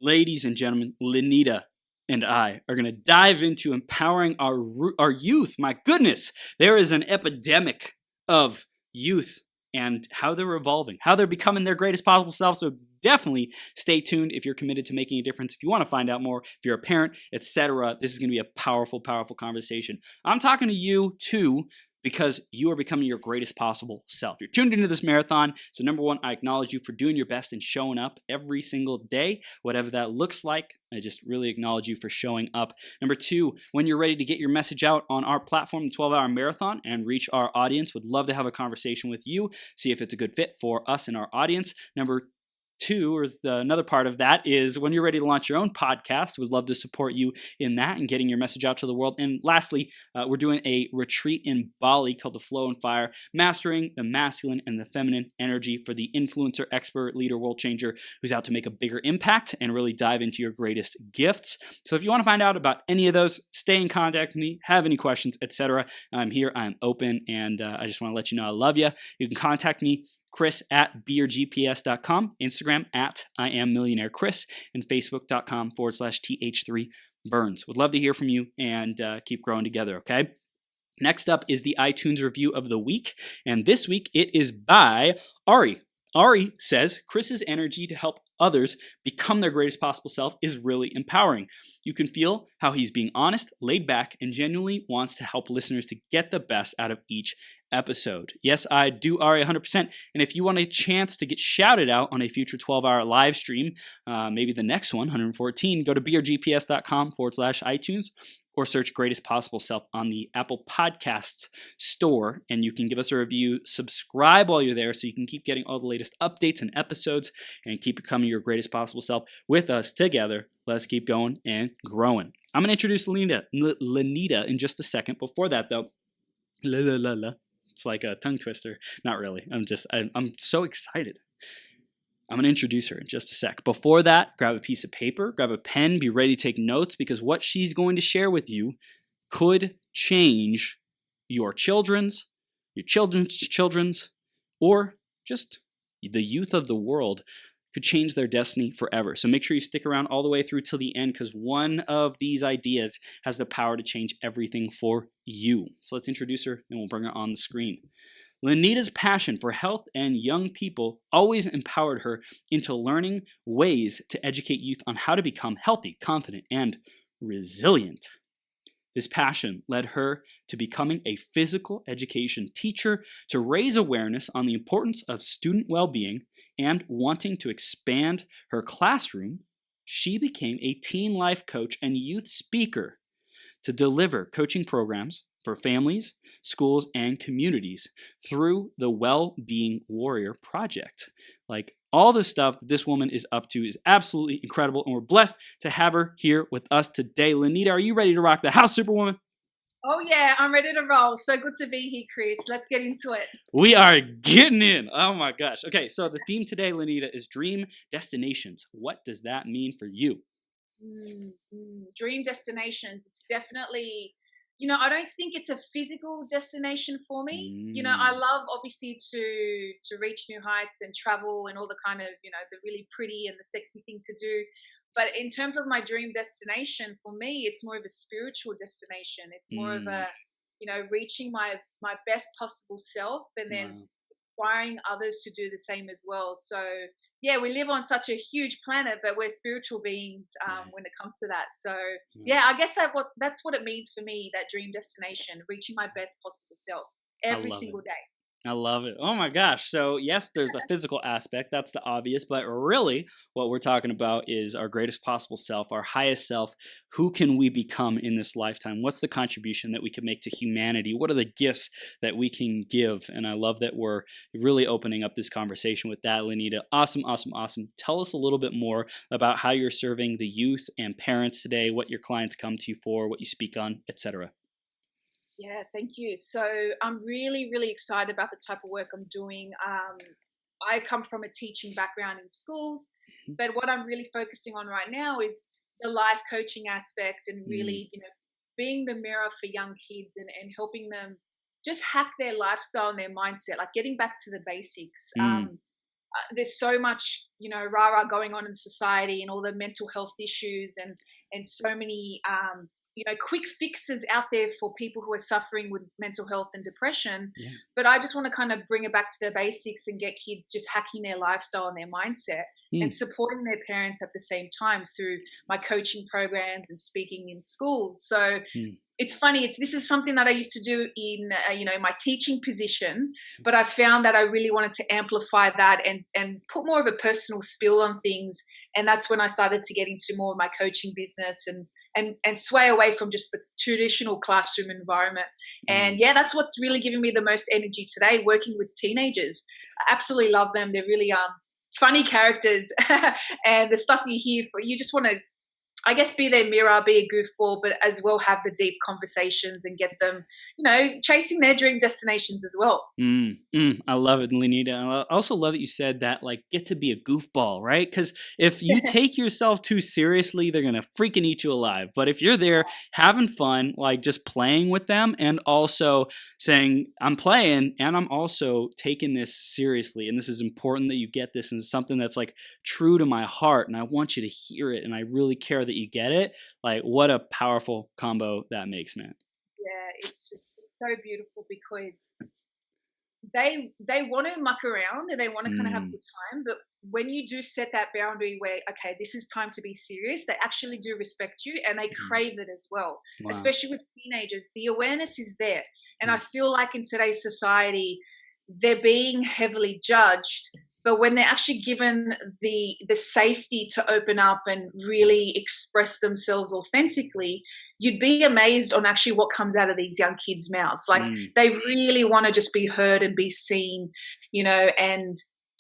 Ladies and gentlemen, Lenita and I are going to dive into empowering our youth. My goodness, there is an epidemic of youth and how they're evolving, how they're becoming their greatest possible self. So definitely stay tuned if you're committed to making a difference. If you want to find out more, if you're a parent, etc., this is going to be a powerful, powerful conversation. I'm talking to you too, because you are becoming your greatest possible self. You're tuned into this marathon. So number one, I acknowledge you for doing your best and showing up every single day, whatever that looks like. I just really acknowledge you for showing up. Number two, when you're ready to get your message out on our platform, the 12-hour marathon, and reach our audience, would love to have a conversation with you, see if it's a good fit for us and our audience. Number two, or another part of that, is when you're ready to launch your own podcast. We'd love to support you in that and getting your message out to the world. And lastly, we're doing a retreat in Bali called the Flow and Fire, mastering the masculine and the feminine energy for the influencer, expert, leader, world changer who's out to make a bigger impact and really dive into your greatest gifts. So if you want to find out about any of those, stay in contact with me, have any questions, etc. I'm here, I'm open, and I just want to let you know I love you. You can contact me, Chris at beergps.com, Instagram at IamMillionaireChris, and Facebook.com/TH3Burns. Would love to hear from you and keep growing together, okay? Next up is the iTunes review of the week, and this week it is by Ari. Ari says, Chris's energy to help others become their greatest possible self is really empowering. You can feel how he's being honest, laid back, and genuinely wants to help listeners to get the best out of each episode. Yes, I do, Ari, 100%. And if you want a chance to get shouted out on a future 12-hour live stream, maybe the next one, 114, go to beergps.com/iTunes or search Greatest Possible Self on the Apple Podcasts store, and you can give us a review. Subscribe while you're there so you can keep getting all the latest updates and episodes and keep becoming your greatest possible self with us together. Let's keep going and growing. I'm going to introduce Lenita in just a second. Before that, though, it's like a tongue twister. Not really. I'm so excited. I'm going to introduce her in just a sec. Before that, grab a piece of paper, grab a pen, be ready to take notes, because what she's going to share with you could change your children's, or just the youth of the world. Could change their destiny forever. So make sure you stick around all the way through till the end, because one of these ideas has the power to change everything for you. So let's introduce her and we'll bring her on the screen. Lenita's passion for health and young people always empowered her into learning ways to educate youth on how to become healthy, confident, and resilient. This passion led her to becoming a physical education teacher to raise awareness on the importance of student well-being, and wanting to expand her classroom, she became a teen life coach and youth speaker to deliver coaching programs for families, schools, and communities through the Wellbeing Warrior Project. Like, all the stuff that this woman is up to is absolutely incredible, and we're blessed to have her here with us today. Lenita, are you ready to rock the house, Superwoman? Oh yeah, I'm ready to roll. So good to be here, Chris. Let's get into it. We are getting in. Oh my gosh. Okay, so the theme today, Lenita, is dream destinations. What does that mean for you? Dream destinations. It's definitely, I don't think it's a physical destination for me. I love obviously to reach new heights and travel and all the kind of, the really pretty and the sexy thing to do. But in terms of my dream destination, for me, it's more of a spiritual destination. It's more of a, reaching my best possible self, and then inspiring others to do the same as well. So yeah, we live on such a huge planet, but we're spiritual beings when it comes to that. So yeah, I guess that's what it means for me, that dream destination, reaching my best possible self every single day. I love it. Oh my gosh. So yes, there's the physical aspect. That's the obvious. But really what we're talking about is our greatest possible self, our highest self. Who can we become in this lifetime? What's the contribution that we can make to humanity? What are the gifts that we can give? And I love that we're really opening up this conversation with that, Lenita. Awesome, awesome, awesome. Tell us a little bit more about how you're serving the youth and parents today, what your clients come to you for, what you speak on, etc. Yeah, thank you. So I'm really, really excited about the type of work I'm doing. I come from a teaching background in schools, but what I'm really focusing on right now is the life coaching aspect, and really, being the mirror for young kids and helping them just hack their lifestyle and their mindset, like getting back to the basics. there's so much, rah-rah going on in society, and all the mental health issues, and so many, quick fixes out there for people who are suffering with mental health and depression. Yeah. But I just want to kind of bring it back to the basics and get kids just hacking their lifestyle and their mindset, and supporting their parents at the same time through my coaching programs and speaking in schools. So it's funny. This is something that I used to do in, my teaching position, but I found that I really wanted to amplify that and put more of a personal spill on things. And that's when I started to get into more of my coaching business and sway away from just the traditional classroom environment. And yeah, that's what's really giving me the most energy today, working with teenagers. I absolutely love them. They're really funny characters, and the stuff you just want to, I guess, be their mirror, be a goofball, but as well have the deep conversations and get them, chasing their dream destinations as well. I love it, Lenita. I also love that you said that, like, get to be a goofball, right? Because if you take yourself too seriously, they're going to freaking eat you alive. But if you're there having fun, like just playing with them, and also saying, I'm playing and I'm also taking this seriously, and this is important that you get this, and it's something that's like true to my heart, and I want you to hear it, and I really care that you get it. Like, what a powerful combo that makes, man. Yeah, it's so beautiful, because they want to muck around and they want to kind of have a good time, but when you do set that boundary where, okay, this is time to be serious, they actually do respect you, and they crave it as well. Wow. Especially with teenagers, the awareness is there, and I feel like in today's society they're being heavily judged, but when they're actually given the safety to open up and really express themselves authentically, you'd be amazed on actually what comes out of these young kids' mouths. Like they really want to just be heard and be seen, and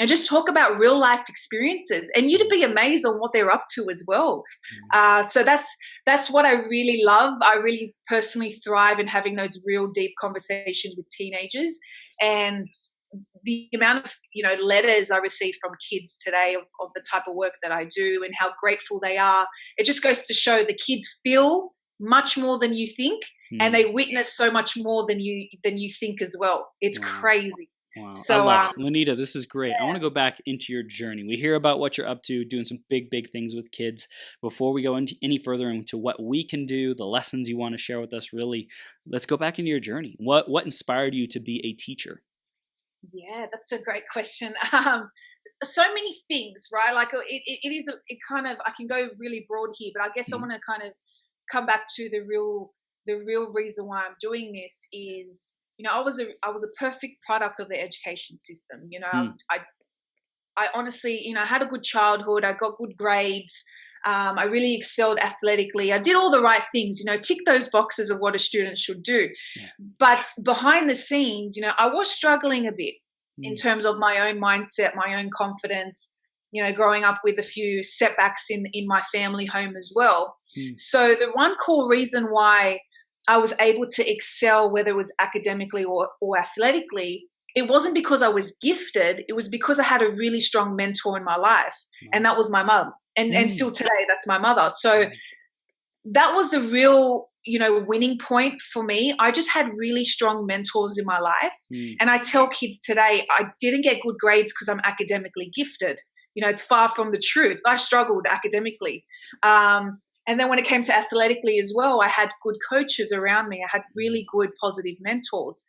just talk about real life experiences, and you'd be amazed on what they're up to as well. So that's what I really love. I really personally thrive in having those real deep conversations with teenagers, and the amount of letters I receive from kids today of the type of work that I do and how grateful they are, it just goes to show the kids feel much more than you think, and they witness so much more than you think as well. It's crazy. Wow. So, I love it. Lenita, this is great. I want to go back into your journey. We hear about what you're up to, doing some big things with kids. Before we go into any further into what we can do, the lessons you want to share with us, really, let's go back into your journey. What inspired you to be a teacher? Yeah, that's a great question. So many things, right? Like it kind of, I can go really broad here, but I guess I want to kind of come back to the real reason why I'm doing this is, I was a perfect product of the education system. I honestly, I had a good childhood. I got good grades. I really excelled athletically. I did all the right things, tick those boxes of what a student should do. Yeah. But behind the scenes, I was struggling a bit in terms of my own mindset, my own confidence, growing up with a few setbacks in my family home as well. So the one core reason why I was able to excel, whether it was academically or athletically, it wasn't because I was gifted. It was because I had a really strong mentor in my life, and that was my mum. And still today, that's my mother. So that was the real, winning point for me. I just had really strong mentors in my life. And I tell kids today, I didn't get good grades because I'm academically gifted. It's far from the truth. I struggled academically. And then when it came to athletically as well, I had good coaches around me. I had really good positive mentors.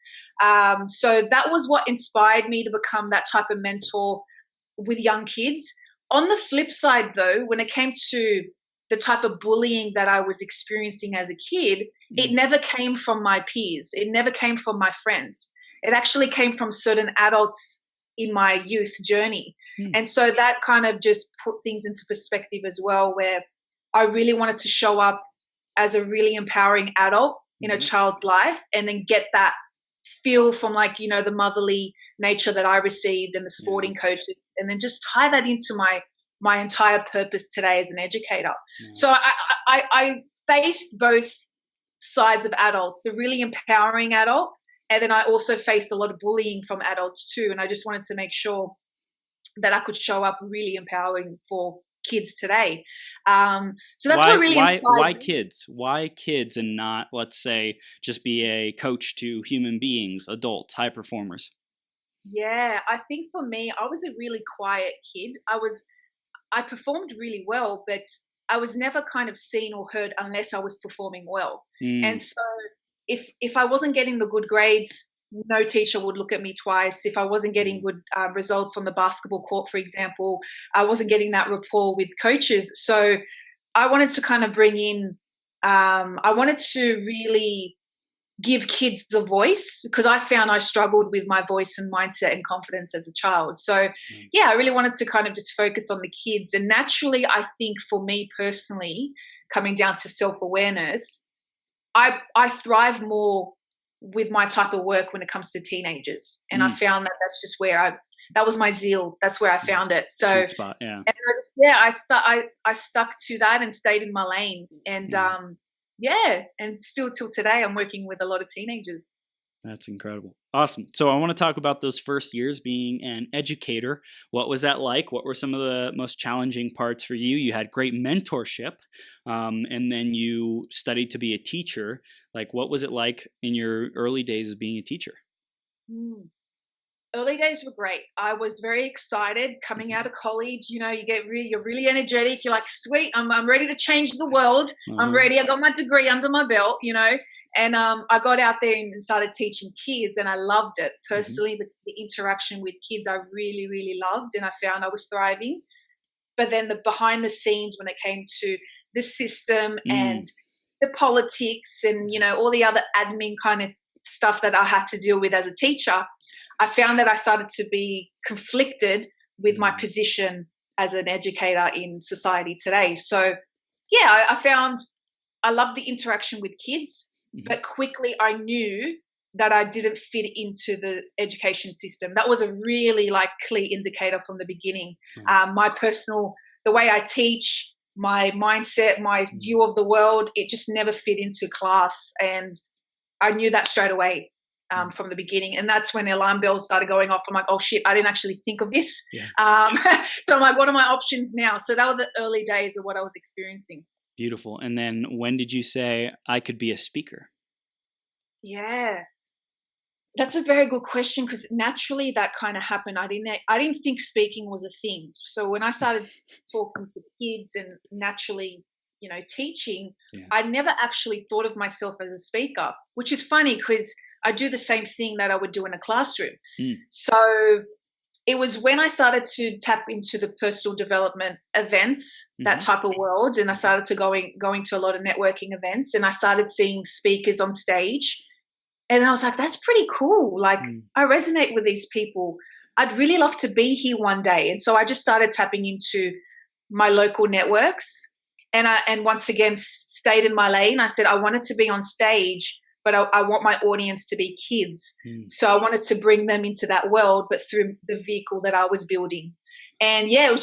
So that was what inspired me to become that type of mentor with young kids. On the flip side, though, when it came to the type of bullying that I was experiencing as a kid, it never came from my peers. It never came from my friends. It actually came from certain adults in my youth journey. And so that kind of just put things into perspective as well, where I really wanted to show up as a really empowering adult in a child's life, and then get that feel from the motherly nature that I received and the sporting coach, and then just tie that into my entire purpose today as an educator. So I faced both sides of adults, the really empowering adult, and then I also faced a lot of bullying from adults too. And I just wanted to make sure that I could show up really empowering for kids today. So that's what really inspired why me. kids? Why kids and not, let's say, just be a coach to human beings, adults, high performers? Yeah, I think for me, I was a really quiet kid. I performed really well, but I was never kind of seen or heard unless I was performing well. And Mm, so if I wasn't getting the good grades, no teacher would look at me twice. If I wasn't getting mm, good results on the basketball court, for example, I wasn't getting that rapport with coaches. So I wanted to kind of bring in, I wanted to really give kids a voice because I found I struggled with my voice and mindset and confidence as a child. So, mm, yeah, I really wanted to kind of just focus on the kids. And naturally, I think for me personally, coming down to self awareness, I thrive more with my type of work when it comes to teenagers. And I mm, found that that's just where that was my zeal. That's where I mm. found it. So, Sweet spot. Yeah. and I just, yeah, I stuck to that and stayed in my lane. And Mm. yeah, and still till today, I'm working with a lot of teenagers. That's incredible. Awesome. So I want to talk about those first years being an educator. What was that like? What were some of the most challenging parts for you? You had great mentorship, and then you studied to be a teacher. Like, what was it like in your early days as being a teacher? Mm. Early days were great. I was very excited coming Mhm. out of college. You're really energetic. You're like, sweet, I'm ready to change the world. I'm Uh-huh. ready. I got my degree under my belt. And I got out there and started teaching kids, and I loved it. Hmm. Personally, the interaction with kids, I really, really loved, and I found I was thriving. But then the behind the scenes when it came to the system and Mm. the politics and all the other admin kind of stuff that I had to deal with as a teacher, I found that I started to be conflicted with my Mm. position as an educator in society today. So yeah, I found I loved the interaction with kids, Mhm. but quickly I knew that I didn't fit into the education system. That was a really like clear indicator from the beginning. Wow. My personal, the way I teach, my mindset, my Mm. view of the world, it just never fit into class, and I knew that straight away. Mm. From the beginning, and that's when the alarm bells started going off. I'm like, oh shit, I didn't actually think of this. Yeah. Um, so I'm like, what are my options now? So that were the early days of what I was experiencing. Beautiful. And then when did you say I could be a speaker? Yeah, that's a very good question because naturally that kind of happened. I didn't think speaking was a thing. So when I started talking to kids and naturally, teaching, Yeah. I never actually thought of myself as a speaker, which is funny because I do the same thing that I would do in a classroom. Mm. So it was when I started to tap into the personal development events, that Hmm. type of world, and I started to going to a lot of networking events, and I started seeing speakers on stage, and I was like, that's pretty cool. Like, Mm. I resonate with these people. I'd really love to be here one day. And so I just started tapping into my local networks. And once again stayed in my lane. I said I wanted to be on stage, but I want my audience to be kids. Mm. So I wanted to bring them into that world, but through the vehicle that I was building. And yeah, it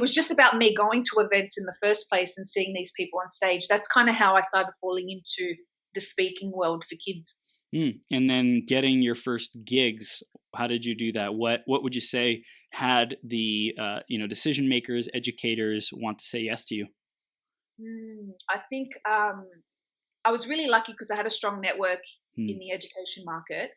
was just about me going to events in the first place and seeing these people on stage. That's kind of how I started falling into the speaking world for kids. Mm. And then getting your first gigs, how did you do that? What would you say had the decision makers, educators want to say yes to you? I think I was really lucky because I had a strong network in Mm. the education market.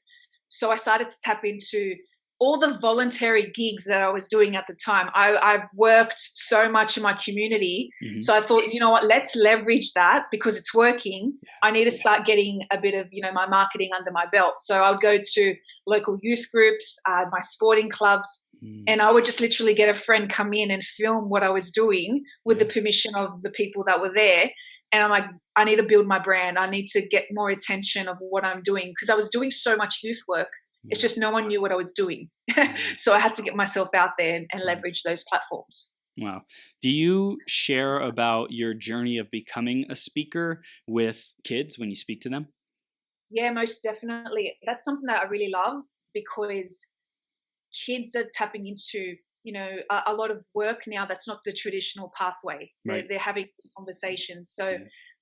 So I started to tap into all the voluntary gigs that I was doing at the time. I've worked so much in my community. Hmm. So I thought, you know what, let's leverage that because it's working. I need to start getting a bit of, my marketing under my belt. So I would go to local youth groups, my sporting clubs, Mm. and I would just literally get a friend come in and film what I was doing with the Yeah. permission of the people that were there. And I'm like, I need to build my brand. I need to get more attention of what I'm doing because I was doing so much youth work. It's Yeah. just no one knew what I was doing. Mm. So I had to get myself out there and Mm. leverage those platforms. Wow. Do you share about your journey of becoming a speaker with kids when you speak to them? Yeah, most definitely. That's something that I really love because kids are tapping into, a lot of work now that's not the traditional pathway. They're, Right. they're having these conversations. So Yeah.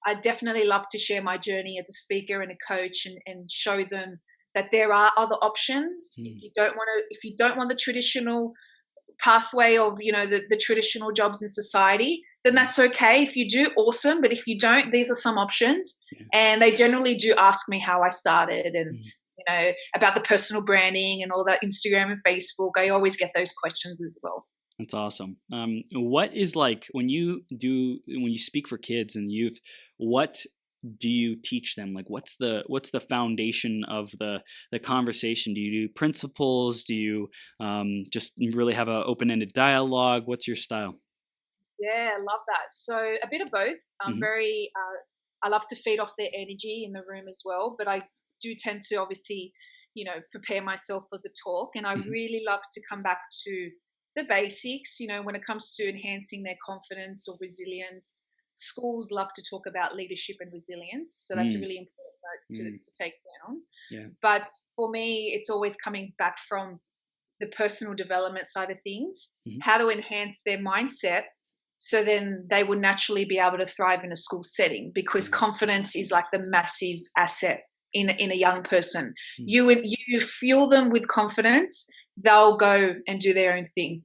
I definitely love to share my journey as a speaker and a coach and show them that there are other options. Mm. If you don't want the traditional pathway of the traditional jobs in society, then Mm. that's okay. If you do, awesome, but if you don't, these are some options. Yeah. And they generally do ask me how I started and Mm. about the personal branding and all that Instagram and Facebook. I always get those questions as well. That's awesome. What is like when you speak for kids and youth, what do you teach them? Like what's the foundation of the conversation? Do you do principles? Do you just really have an open-ended dialogue? What's your style? Yeah, I love that. So a bit of both. I'm very I love to feed off their energy in the room as well, but I do tend to obviously, prepare myself for the talk, and I really love to come back to the basics, when it comes to enhancing their confidence or resilience. Schools love to talk about leadership and resilience, so that's a really important note to take down. Yeah. But for me, it's always coming back from the personal development side of things, how to enhance their mindset so then they would naturally be able to thrive in a school setting, because confidence is like the massive asset in a young person. You fuel them with confidence, they'll go and do their own thing.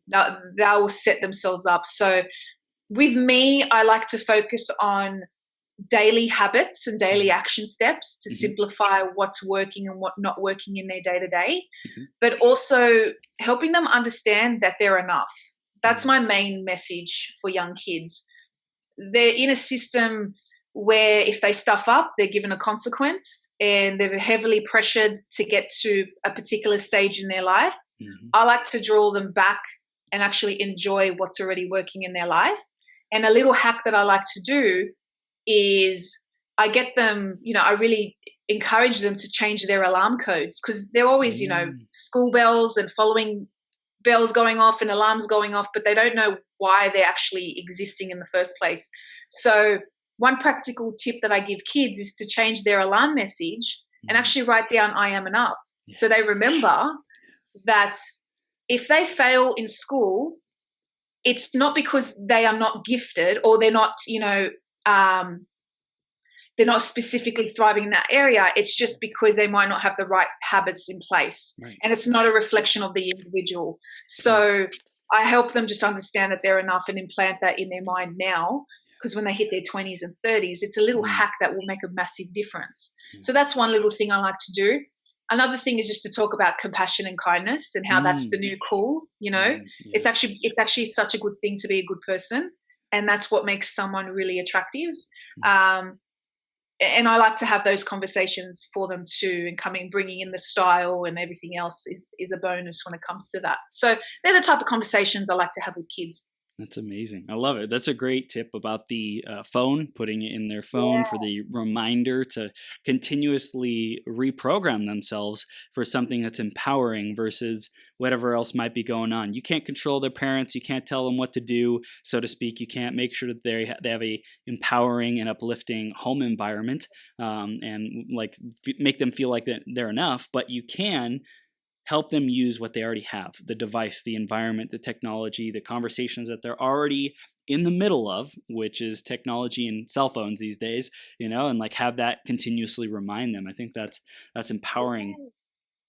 They'll set themselves up. So with me, I like to focus on daily habits and daily action steps to simplify what's working and what not working in their day-to-day, but also helping them understand that they're enough. That's my main message for young kids. They're in a system where if they stuff up, they're given a consequence and they're heavily pressured to get to a particular stage in their life. I like to draw them back and actually enjoy what's already working in their life. And a little hack that I like to do is I get them, I really encourage them to change their alarm codes, because they're always, school bells and following bells going off and alarms going off, but they don't know why they're actually existing in the first place. So one practical tip that I give kids is to change their alarm message and actually write down "I am enough." So they remember that if they fail in school, it's not because they are not gifted or they're not, they're not specifically thriving in that area. It's just because they might not have the right habits in place. Right. And it's not a reflection of the individual. So I help them just understand that they're enough and implant that in their mind now, because when they hit their 20s and 30s, it's a little hack that will make a massive difference. So that's one little thing I like to do. Another thing is just to talk about compassion and kindness and how that's the new cool, It's actually such a good thing to be a good person, and that's what makes someone really attractive. And I like to have those conversations for them too, and bringing in the style and everything else is a bonus when it comes to that. So they're the type of conversations I like to have with kids. That's amazing. I love it. That's a great tip about the phone, putting it in their phone for the reminder to continuously reprogram themselves for something that's empowering versus whatever else might be going on. You can't control their parents. You can't tell them what to do, so to speak. You can't make sure that they have a empowering and uplifting home environment and make them feel like that they're enough, but you can help them use what they already have, the device, the environment, the technology, the conversations that they're already in the middle of, which is technology and cell phones these days, and have that continuously remind them. I think that's empowering.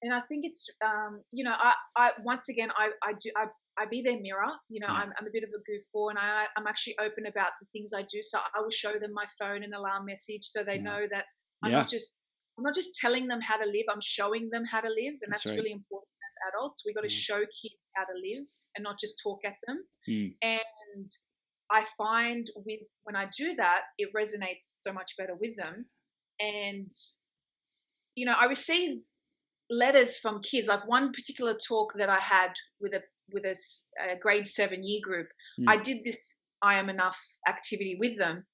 And I think it's, I once again, I be their mirror. I'm a bit of a goofball, and I'm actually open about the things I do. So I will show them my phone and alarm message so they know that I'm not just telling them how to live, I'm showing them how to live. And that's really important as adults. We've got to show kids how to live and not just talk at them. And I find when I do that, it resonates so much better with them. And, I receive letters from kids. Like one particular talk that I had with a grade 7 year group, I did this "I am enough" activity with them.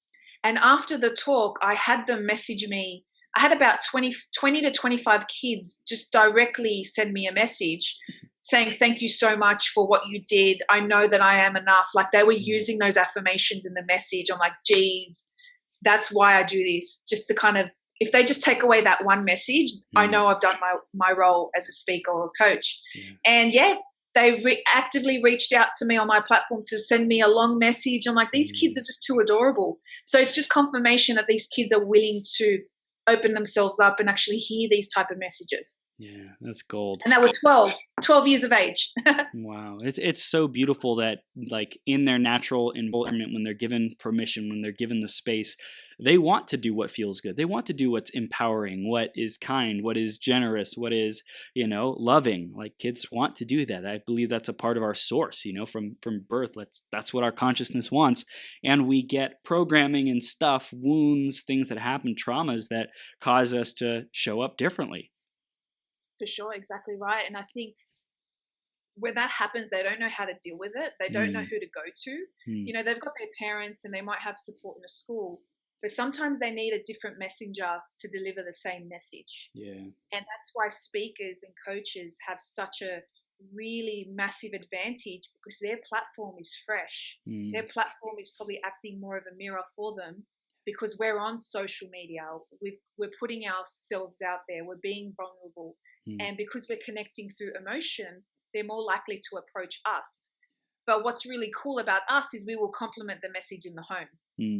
And after the talk, I had them message me. I had about 20 to 25 kids just directly send me a message saying, "Thank you so much for what you did. I know that I am enough." Like they were using those affirmations in the message. I'm like, geez, that's why I do this. Just to if they just take away that one message, I know I've done my role as a speaker or a coach. And they actively reached out to me on my platform to send me a long message. I'm like, these kids are just too adorable. So it's just confirmation that these kids are willing to open themselves up and actually hear these type of messages. Yeah, that's gold. And they were 12 years of age. Wow. It's so beautiful that like in their natural environment, when they're given permission, when they're given the space, they want to do what feels good. They want to do what's empowering, what is kind, what is generous, what is, loving. Like kids want to do that. I believe that's a part of our source, from birth. That's what our consciousness wants. And we get programming and stuff, wounds, things that happen, traumas that cause us to show up differently. For sure, exactly right. And I think when that happens, they don't know how to deal with it. They don't know who to go to. They've got their parents and they might have support in a school, but sometimes they need a different messenger to deliver the same message. Yeah. And that's why speakers and coaches have such a really massive advantage, because their platform is fresh. Their platform is probably acting more of a mirror for them, because we're on social media. We're putting ourselves out there. We're being vulnerable. And because we're connecting through emotion, they're more likely to approach us. But what's really cool about us is we will complement the message in the home.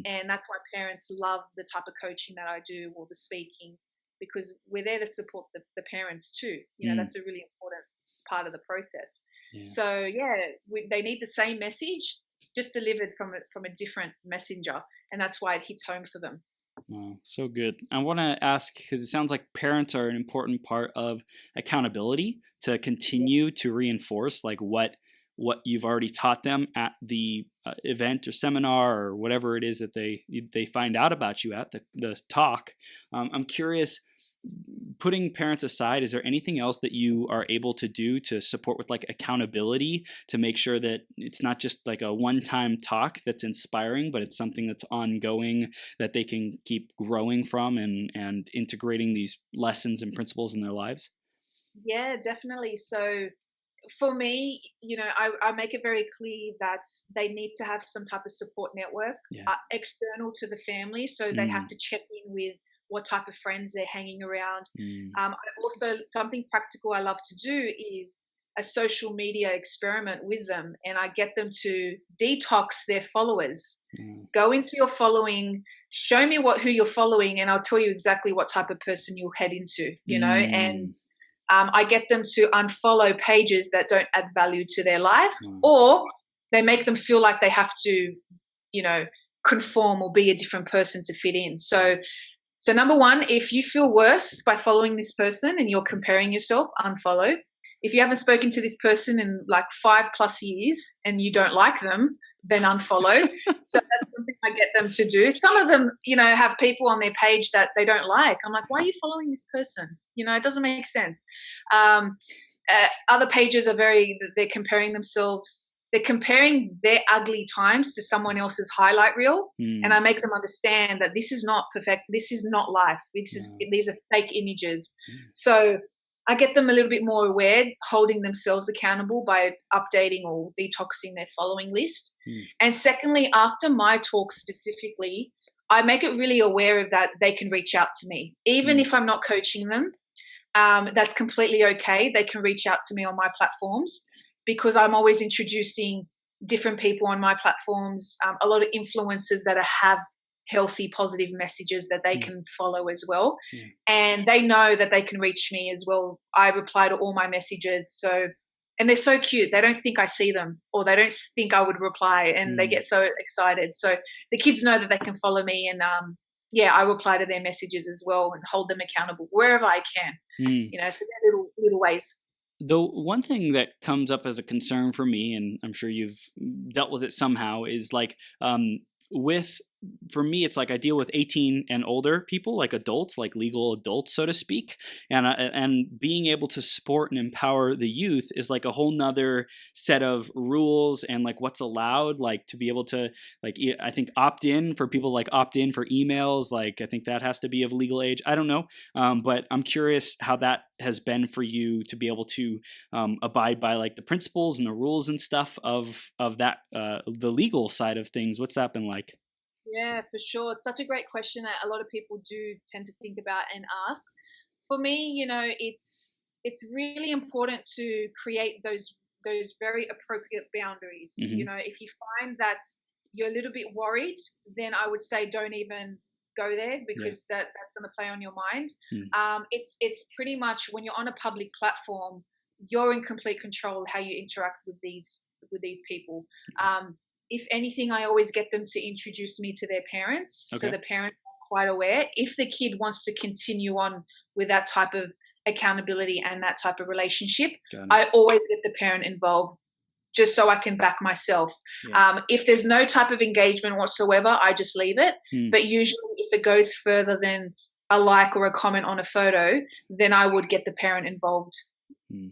And that's why parents love the type of coaching that I do, or the speaking, because we're there to support the parents too. That's a really important part of the process. Yeah. So they need the same message, just delivered from a different messenger. And that's why it hits home for them. Wow, so good. I want to ask, because it sounds like parents are an important part of accountability to continue to reinforce like what you've already taught them at the event or seminar or whatever it is that they find out about you at the talk. I'm curious, putting parents aside, is there anything else that you are able to do to support with like accountability to make sure that it's not just like a one-time talk that's inspiring, but it's something that's ongoing that they can keep growing from and integrating these lessons and principles in their lives? Yeah, definitely. So for me, I make it very clear that they need to have some type of support network external to the family. So they have to check in with what type of friends they're hanging around. I also, something practical I love to do is a social media experiment with them, and I get them to detox their followers. Go into your following, show me who you're following, and I'll tell you exactly what type of person you'll head into, and I get them to unfollow pages that don't add value to their life, or they make them feel like they have to, conform or be a different person to fit in. So number one, if you feel worse by following this person and you're comparing yourself, unfollow. If you haven't spoken to this person in like 5+ years and you don't like them, then unfollow. So that's something I get them to do. Some of them, have people on their page that they don't like. I'm like, why are you following this person? It doesn't make sense. Other pages are they're comparing themselves. They're comparing their ugly times to someone else's highlight reel. And I make them understand that this is not perfect. This is not life. These are fake images. So I get them a little bit more aware, holding themselves accountable by updating or detoxing their following list. And secondly, after my talk specifically, I make it really aware of that they can reach out to me. Even if I'm not coaching them, that's completely okay. They can reach out to me on my platforms, because I'm always introducing different people on my platforms, a lot of influencers that have healthy, positive messages that they can follow as well. And they know that they can reach me as well. I reply to all my messages. And they're so cute. They don't think I see them, or they don't think I would reply, and they get so excited. So the kids know that they can follow me, and I reply to their messages as well and hold them accountable wherever I can. So they're little ways. The one thing that comes up as a concern for me, and I'm sure you've dealt with it somehow, is like for me, it's like I deal with 18 and older people, like adults, like legal adults, so to speak. And being able to support and empower the youth is like a whole nother set of rules and like what's allowed, like to be able to, like, I think opt in for emails. Like, I think that has to be of legal age. I don't know. But I'm curious how that has been for you to be able to abide by like the principles and the rules and stuff of that, the legal side of things. What's that been like? Yeah, for sure. It's such a great question that a lot of people do tend to think about and ask. For me, it's really important to create those very appropriate boundaries. If you find that you're a little bit worried, then I would say don't even go there Yeah. because that's going to play on your mind. Mm. It's pretty much when you're on a public platform, you're in complete control of how you interact with these people. If anything, I always get them to introduce me to their parents, so Okay. the parents are quite aware. If the kid wants to continue on with that type of accountability and that type of relationship, Got it. I always get the parent involved just so I can back myself. Yeah. If there's no type of engagement whatsoever, I just leave it. Mm. But usually if it goes further than a like or a comment on a photo, then I would get the parent involved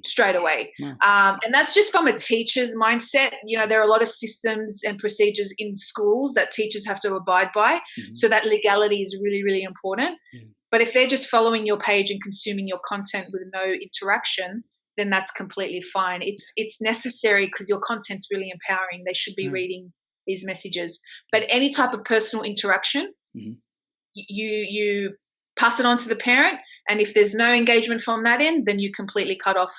straight away. Wow. And that's just from a teacher's mindset. There are a lot of systems and procedures in schools that teachers have to abide by. Mm-hmm. So that legality is really, really important. Yeah. But if they're just following your page and consuming your content with no interaction, then that's completely fine. It's necessary because your content's really empowering. They should be reading these messages. But any type of personal interaction, you pass it on to the parent, and if there's no engagement from that end, then you completely cut off,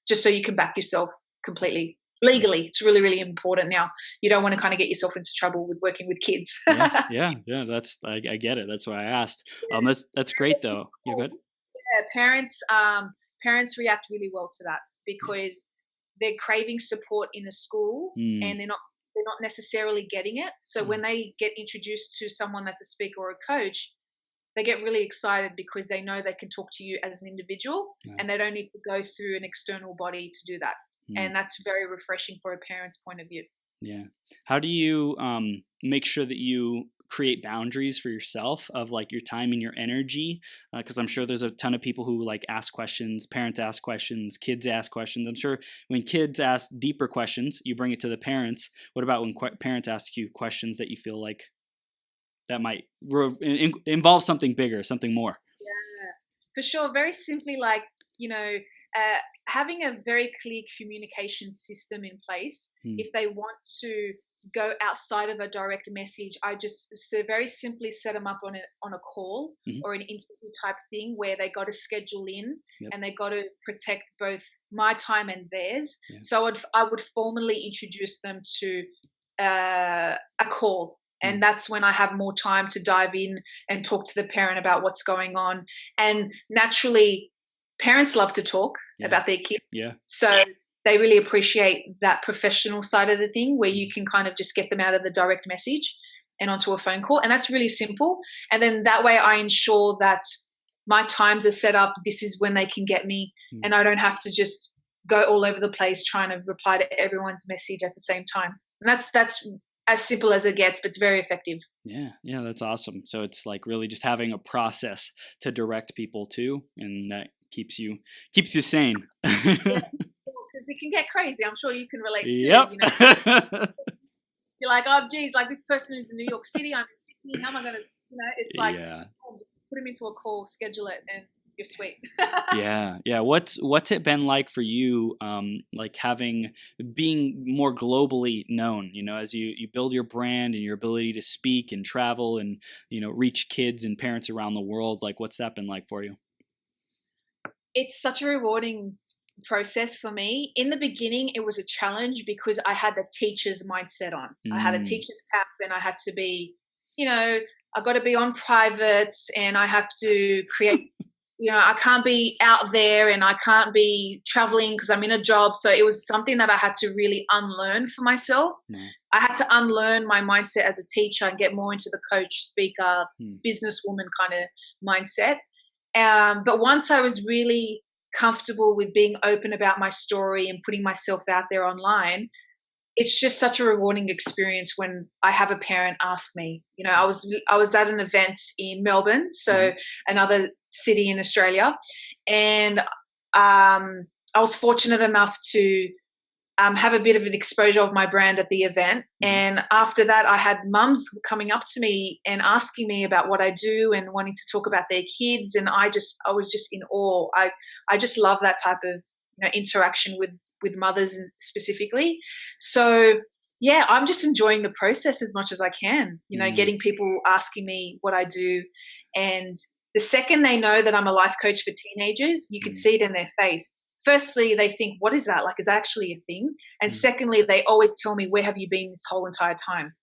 just so you can back yourself completely legally. It's really, really important. Now, you don't want to kind of get yourself into trouble with working with kids. yeah. That's I get it. That's why I asked. That's great though. You're good. Yeah, parents react really well to that because they're craving support in a school and they're not necessarily getting it. So when they get introduced to someone that's a speaker or a coach, they get really excited because they know they can talk to you as an individual and they don't need to go through an external body to do that. And that's very refreshing for a parent's point of view. Yeah. How do you make sure that you create boundaries for yourself of like your time and your energy? Because I'm sure there's a ton of people who like ask questions, parents ask questions, kids ask questions. I'm sure when kids ask deeper questions, you bring it to the parents. What about when parents ask you questions that you feel like that might involve something bigger, something more? Yeah, for sure. Very simply, like, having a very clear communication system in place. If they want to go outside of a direct message, I just very simply set them up on a call or an interview type thing where they got to schedule in and they got to protect both my time and theirs. So I would formally introduce them to a call. And that's when I have more time to dive in and talk to the parent about what's going on. And naturally, parents love to talk about their kids. Yeah. So they really appreciate that professional side of the thing where you can kind of just get them out of the direct message and onto a phone call. And that's really simple. And then that way I ensure that my times are set up. This is when they can get me. And I don't have to just go all over the place trying to reply to everyone's message at the same time. And that's as simple as it gets, but it's very effective. Yeah, that's awesome. So it's like really just having a process to direct people to, and that keeps you sane. Because it can get crazy. I'm sure you can relate to. Yep. You're like, oh, geez, like this person lives in New York City. I'm in Sydney. How am I going to? It's like put them into a call, schedule it, and you're sweet. Yeah. What's it been like for you, like being more globally known, as you build your brand and your ability to speak and travel and, reach kids and parents around the world? Like, what's that been like for you? It's such a rewarding process for me. In the beginning, it was a challenge because I had the teacher's mindset on. I had a teacher's cap and I had to be, I got to be on privates and I have to create I can't be out there and I can't be traveling because I'm in a job. So it was something that I had to really unlearn for myself. I had to unlearn my mindset as a teacher and get more into the coach, speaker, businesswoman kind of mindset. But once I was really comfortable with being open about my story and putting myself out there online, it's just such a rewarding experience when I have a parent ask me. I was at an event in Melbourne, so another city in Australia, and I was fortunate enough to have a bit of an exposure of my brand at the event. And after that, I had mums coming up to me and asking me about what I do and wanting to talk about their kids, and I was just in awe. I just love that type of interaction with mothers specifically. So yeah, I'm just enjoying the process as much as I can, getting people asking me what I do. And the second they know that I'm a life coach for teenagers, you can see it in their face. Firstly, they think, what is that? Like, is that actually a thing? And secondly, they always tell me, where have you been this whole entire time?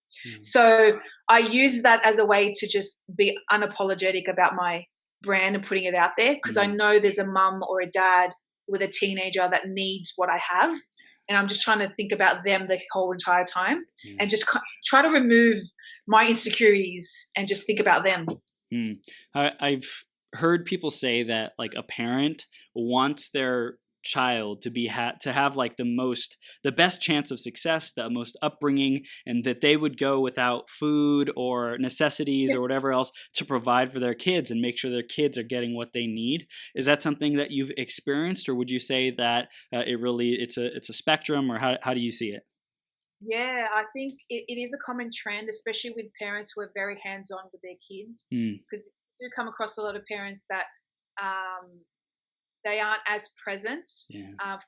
So I use that as a way to just be unapologetic about my brand and putting it out there, because I know there's a mum or a dad with a teenager that needs what I have. And I'm just trying to think about them the whole entire time and just try to remove my insecurities and just think about them. I've heard people say that like a parent wants their child to be to have like the best chance of success, the most upbringing, and that they would go without food or necessities or whatever else to provide for their kids and make sure their kids are getting what they need. Is that something that you've experienced, or would you say that it's a spectrum, or how do you see it? Yeah, I think it is a common trend, especially with parents who are very hands-on with their kids, because you do come across a lot of parents that they aren't as present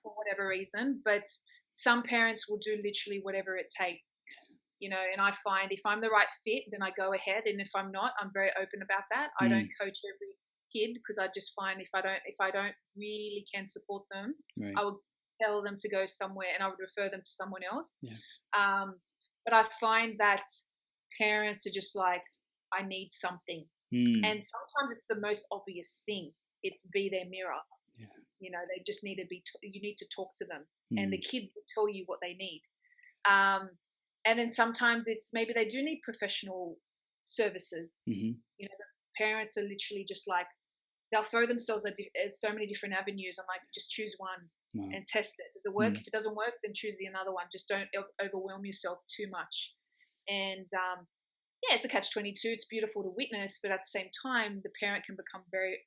for whatever reason, but some parents will do literally whatever it takes, and I find if I'm the right fit, then I go ahead, and if I'm not, I'm very open about that. I don't coach every kid, because I just find if I don't really can support them, I would tell them to go somewhere and I would refer them to someone else. But I find that parents are just like, I need something. And sometimes it's the most obvious thing. It's be their mirror. They just need to you need to talk to them, and the kid will tell you what they need. And then sometimes it's maybe they do need professional services. The parents are literally just like, they'll throw themselves at so many different avenues. I'm like, just choose one and test it. Does it work? If it doesn't work, then choose the another one. Just don't overwhelm yourself too much. And it's a catch-22. It's beautiful to witness, but at the same time, the parent can become very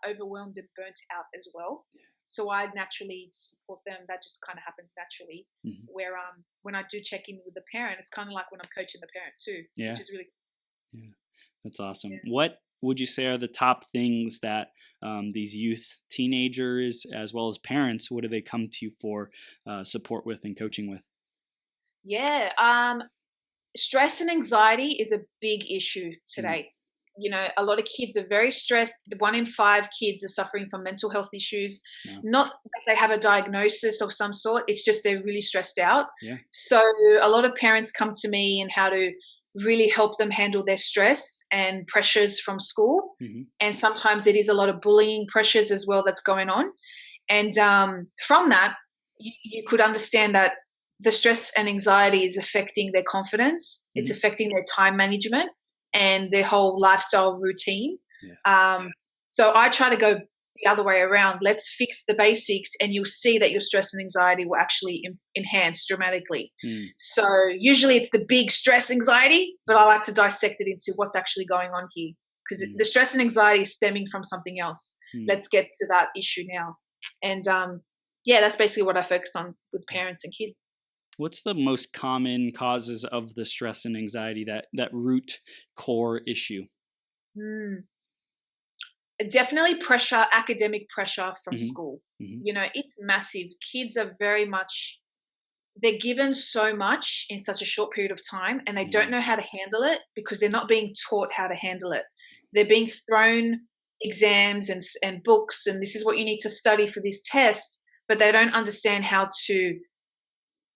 overwhelmed and burnt out as well. So I naturally support them. That just kind of happens naturally. Where when I do check in with the parent, it's kind of like when I'm coaching the parent too, which is really cool. Yeah, that's awesome. What would you say are the top things that these youth, teenagers, as well as parents, what do they come to you for support with and coaching with? Stress and anxiety is a big issue today. A lot of kids are very stressed. 1 in 5 kids are suffering from mental health issues. Not that they have a diagnosis of some sort. It's just they're really stressed out. So a lot of parents come to me and how to really help them handle their stress and pressures from school. And sometimes it is a lot of bullying pressures as well that's going on. And from that, you could understand that the stress and anxiety is affecting their confidence. It's affecting their time management and their whole lifestyle routine. So I try to go the other way around. Let's fix the basics, and you'll see that your stress and anxiety will actually enhance dramatically. So usually it's the big stress anxiety, but I like to dissect it into what's actually going on here, because the stress and anxiety is stemming from something else. Let's get to that issue now. And that's basically what I focus on with parents and kids. What's the most common causes of the stress and anxiety, that root core issue? Definitely pressure, academic pressure from school. It's massive. Kids are very much, they're given so much in such a short period of time, and they don't know how to handle it because they're not being taught how to handle it. They're being thrown exams and books, and this is what you need to study for this test, but they don't understand how to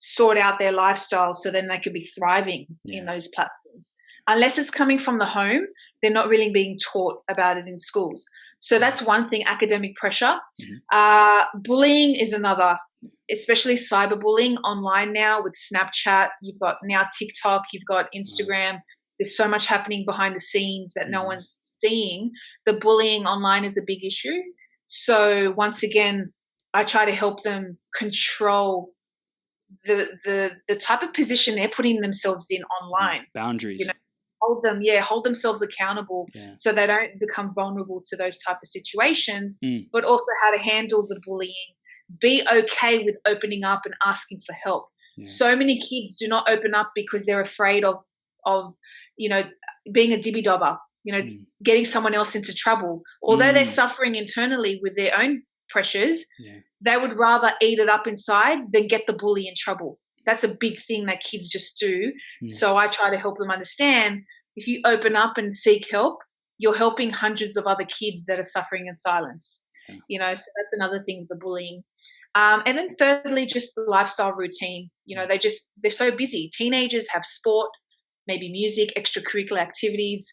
sort out their lifestyle so then they could be thriving in those platforms. Unless it's coming from the home, they're not really being taught about it in schools. So that's one thing, academic pressure. Bullying is another, especially cyberbullying online now with Snapchat. You've got now TikTok, you've got Instagram. There's so much happening behind the scenes that no one's seeing. The bullying online is a big issue. So once again, I try to help them control the type of position they're putting themselves in online. Boundaries. Hold themselves accountable so they don't become vulnerable to those type of situations, but also how to handle the bullying. Be okay with opening up and asking for help. So many kids do not open up because they're afraid of being a dibby-dobber, getting someone else into trouble. Although they're suffering internally with their own pressures, they would rather eat it up inside than get the bully in trouble. That's a big thing that kids just do. So I try to help them understand, if you open up and seek help, you're helping hundreds of other kids that are suffering in silence. So that's another thing, the bullying. And then thirdly, just the lifestyle routine. They're so busy. Teenagers have sport, maybe music, extracurricular activities.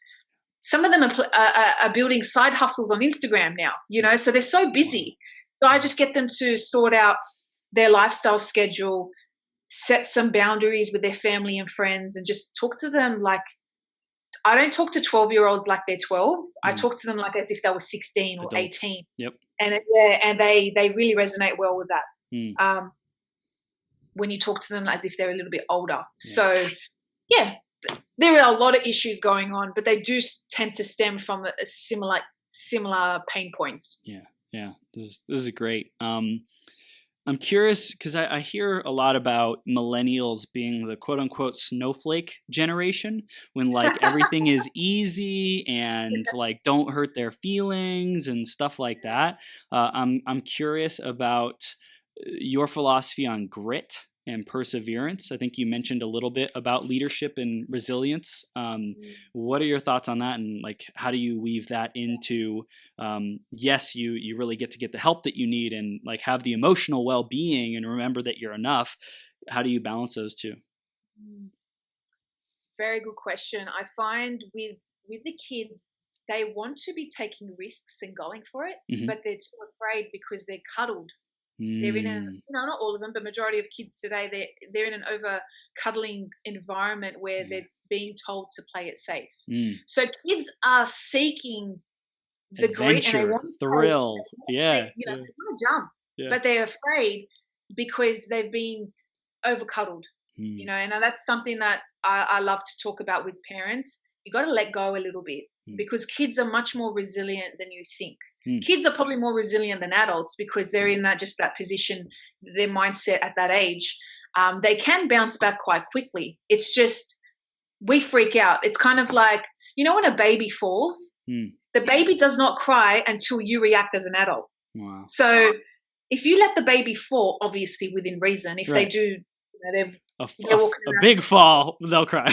Some of them are building side hustles on Instagram now, so they're so busy. So I just get them to sort out their lifestyle schedule, set some boundaries with their family and friends, and just talk to them like, I don't talk to 12-year-olds like they're 12. I talk to them like as if they were 16 or Adults. 18. Yep. And they really resonate well with that. When you talk to them as if they're a little bit older. Yeah. So, yeah, there are a lot of issues going on, but they do tend to stem from a similar pain points. Yeah. This is great. I'm curious because I hear a lot about millennials being the quote unquote snowflake generation, when like everything is easy and like don't hurt their feelings and stuff like that. I'm curious about your philosophy on grit and perseverance. I think you mentioned a little bit about leadership and resilience. What are your thoughts on that? And like, how do you weave that into, yes, you really get the help that you need and like have the emotional well-being and remember that you're enough. How do you balance those two? Very good question. I find with the kids, they want to be taking risks and going for it, but they're too afraid because they're cuddled. They're in a, not all of them, but majority of kids today, they're in an over cuddling environment where they're being told to play it safe. So kids are seeking the grit and they want thrill. They want to jump, but they're afraid because they've been over cuddled. And that's something that I love to talk about with parents. You got to let go a little bit because kids are much more resilient than you think. Kids are probably more resilient than adults because they're in that position, their mindset at that age. They can bounce back quite quickly. It's just we freak out. It's kind of like, when a baby falls, the baby does not cry until you react as an adult. Wow. So if you let the baby fall, obviously within reason, if they do, they're a big fall, they'll cry.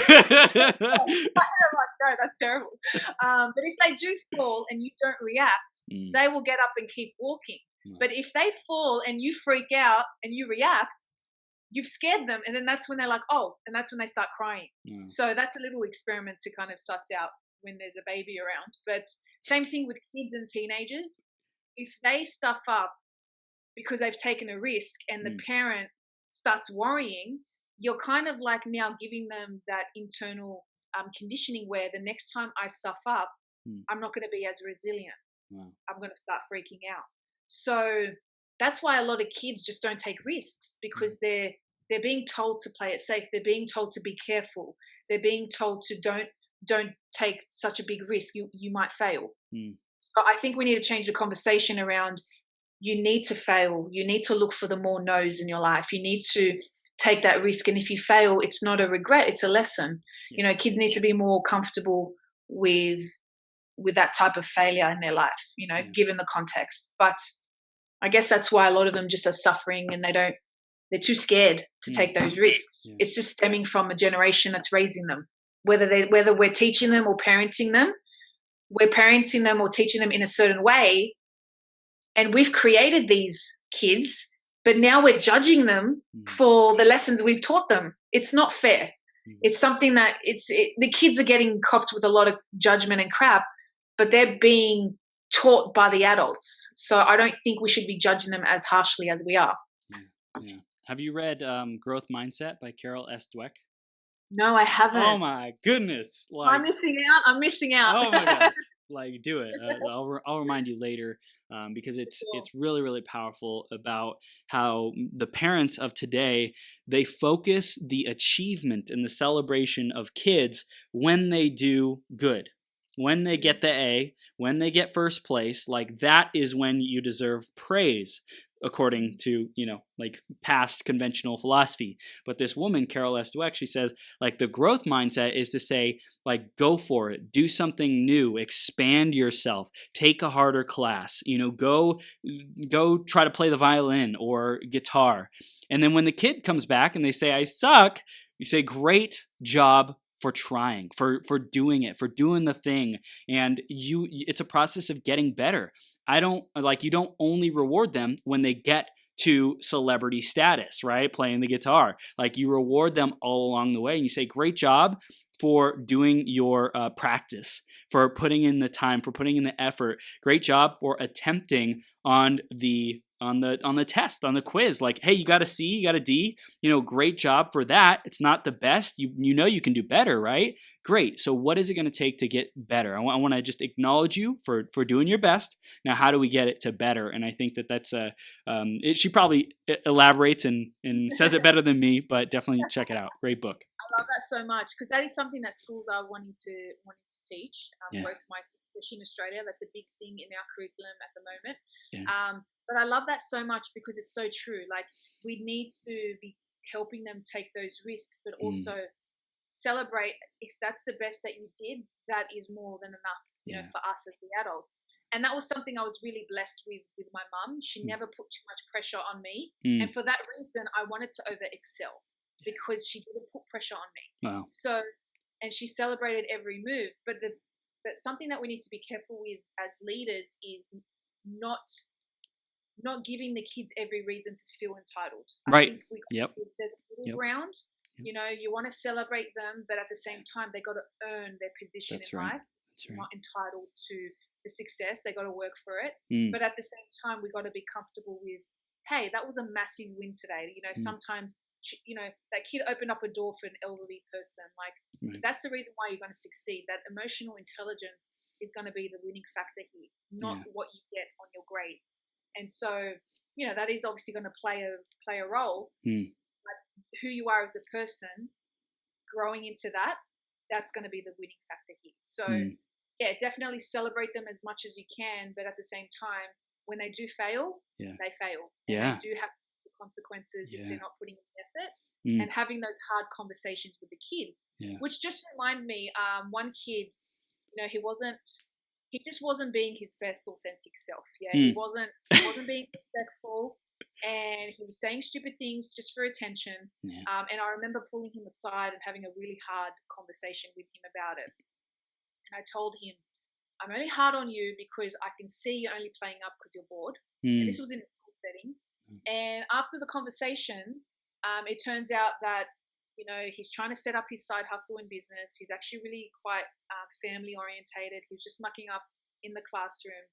No, that's terrible. But if they do fall and you don't react, they will get up and keep walking. But if they fall and you freak out and you react, you've scared them. And then that's when they're like, oh, and that's when they start crying. So that's a little experiment to kind of suss out when there's a baby around. But same thing with kids and teenagers. If they stuff up because they've taken a risk and the parent starts worrying, you're kind of like now giving them that internal conditioning where the next time I stuff up, I'm not going to be as resilient. I'm going to start freaking out. So that's why a lot of kids just don't take risks because they're being told to play it safe. They're being told to be careful. They're being told to don't take such a big risk. You might fail. So I think we need to change the conversation around you need to fail. You need to look for the more no's in your life. You need to take that risk. And if you fail, it's not a regret, it's a lesson. Kids need to be more comfortable with that type of failure in their life, given the context. But I guess that's why a lot of them just are suffering and they're too scared to take those risks. It's just stemming from a generation that's raising them. Whether we're teaching them or parenting them, we're parenting them or teaching them in a certain way. And we've created these kids, but now we're judging them for the lessons we've taught them. It's not fair. It's something that the kids are getting copped with a lot of judgment and crap, but they're being taught by the adults. So I don't think we should be judging them as harshly as we are. Yeah. Have you read Growth Mindset by Carol S. Dweck? No, I haven't. Oh my goodness! I'm missing out. Oh my gosh! Do it. I'll remind you later because it's really, really powerful about how the parents of today, they focus the achievement and the celebration of kids when they do good. When they get the A, when they get first place, like that is when you deserve praise, according to, past conventional philosophy. But this woman, Carol S. Dweck, she says, the growth mindset is to say, go for it, do something new, expand yourself, take a harder class, go try to play the violin or guitar. And then when the kid comes back and they say, I suck, you say, great job for trying, for doing it, for doing the thing. And it's a process of getting better. You don't only reward them when they get to celebrity status, right? Playing the guitar. You reward them all along the way and you say, great job for doing your practice, for putting in the time, for putting in the effort. Great job for attempting on the test, on the quiz. Like, hey, you got a C, you got a D. Great job for that. It's not the best. You know you can do better, right? Great. So what is it going to take to get better? I want to just acknowledge you for doing your best. Now, how do we get it to better? And I think that's she probably elaborates and says it better than me, but definitely check it out. Great book. I love that so much, because that is something that schools are wanting to teach. Both especially in Australia, that's a big thing in our curriculum at the moment. Yeah. But I love that so much because it's so true. Like, we need to be helping them take those risks, but also celebrate if that's the best that you did. That is more than enough, for us as the adults. And that was something I was really blessed with my mum. She never put too much pressure on me, and for that reason, I wanted to over excel, because she didn't put pressure on me. Wow. So, and she celebrated every move. But something that we need to be careful with as leaders is not giving the kids every reason to feel entitled. Right. There's a middle ground. You want to celebrate them, but at the same time, they got to earn their position in life. They're not entitled to the success. They got to work for it. But at the same time, we got to be comfortable with, hey, that was a massive win today. Sometimes, that kid opened up a door for an elderly person. Like, that's the reason why you're going to succeed. That emotional intelligence is going to be the winning factor here, not what you get on your grades. And so, that is obviously going to play a role. But who you are as a person, growing into that's going to be the winning factor here. So, definitely celebrate them as much as you can. But at the same time, when they do fail, they fail. And they do have consequences if they're not putting in effort. And having those hard conversations with the kids, which just remind me, one kid, he just wasn't being his best authentic self. He wasn't being respectful, and he was saying stupid things just for attention. And I remember pulling him aside and having a really hard conversation with him about it. And I told him, I'm only hard on you because I can see you're only playing up because you're bored. And this was in a school setting. And after the conversation, it turns out that he's trying to set up his side hustle in business. He's actually really quite family orientated. He was just mucking up in the classroom.